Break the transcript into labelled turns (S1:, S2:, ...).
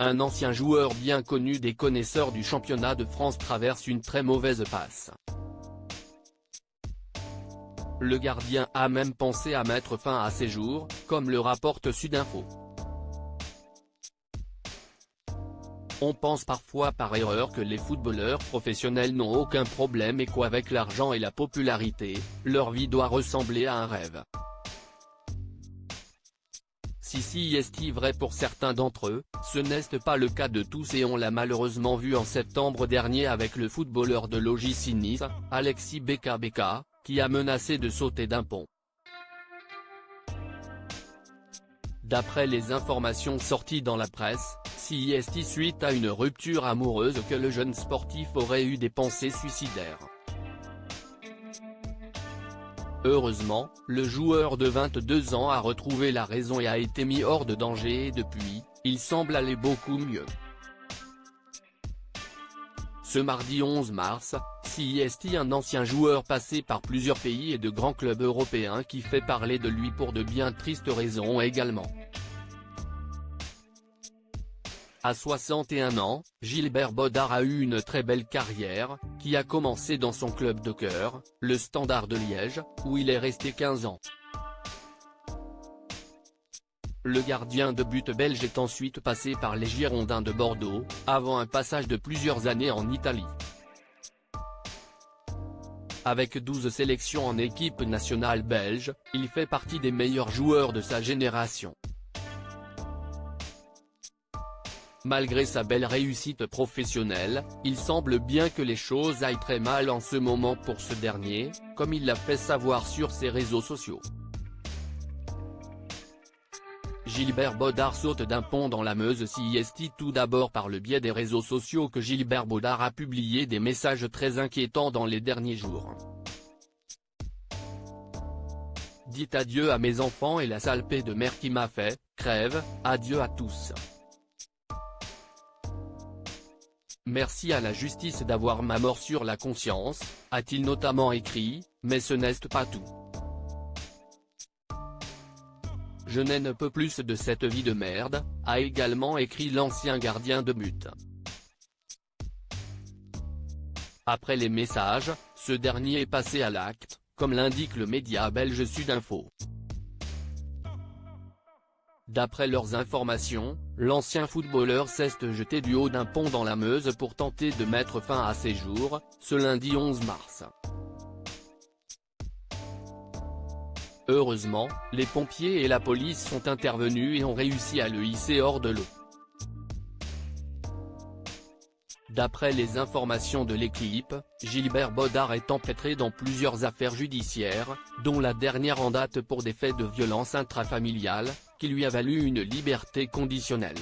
S1: Un ancien joueur bien connu des connaisseurs du championnat de France traverse une très mauvaise passe. Le gardien a même pensé à mettre fin à ses jours, comme le rapporte Sudinfo. On pense parfois par erreur que les footballeurs professionnels n'ont aucun problème et qu'avec l'argent et la popularité, leur vie doit ressembler à un rêve. Si est vrai pour certains d'entre eux, ce n'est pas le cas de tous et on l'a malheureusement vu en septembre dernier avec le footballeur de l'OGC Nice, Alexis Beka, qui a menacé de sauter d'un pont. D'après les informations sorties dans la presse, CIST suite à une rupture amoureuse que le jeune sportif aurait eu des pensées suicidaires. Heureusement, le joueur de 22 ans a retrouvé la raison et a été mis hors de danger et depuis, il semble aller beaucoup mieux. Ce mardi 11 mars, CIST, un ancien joueur passé par plusieurs pays et de grands clubs européens qui fait parler de lui pour de bien tristes raisons également. À 61 ans, Gilbert Bodart a eu une très belle carrière, qui a commencé dans son club de cœur, le Standard de Liège, où il est resté 15 ans. Le gardien de but belge est ensuite passé par les Girondins de Bordeaux, avant un passage de plusieurs années en Italie. Avec 12 sélections en équipe nationale belge, il fait partie des meilleurs joueurs de sa génération. Malgré sa belle réussite professionnelle, il semble bien que les choses aillent très mal en ce moment pour ce dernier, comme il l'a fait savoir sur ses réseaux sociaux. Gilbert Bodart saute d'un pont dans la Meuse. CIST tout d'abord par le biais des réseaux sociaux que Gilbert Bodart a publié des messages très inquiétants dans les derniers jours. Dites adieu à mes enfants et la sale paix de mère qui m'a fait, crève, adieu à tous. Merci à la justice d'avoir ma mort sur la conscience, a-t-il notamment écrit, mais ce n'est pas tout. Je n'en peux plus de cette vie de merde, a également écrit l'ancien gardien de but. Après les messages, ce dernier est passé à l'acte, comme l'indique le média belge Sudinfo. D'après leurs informations, l'ancien footballeur s'est jeté du haut d'un pont dans la Meuse pour tenter de mettre fin à ses jours, ce lundi 11 mars. Heureusement, les pompiers et la police sont intervenus et ont réussi à le hisser hors de l'eau. D'après les informations de l'équipe, Gilbert Bodart est empêtré dans plusieurs affaires judiciaires, dont la dernière en date pour des faits de violence intrafamiliale, qui lui a valu une liberté conditionnelle.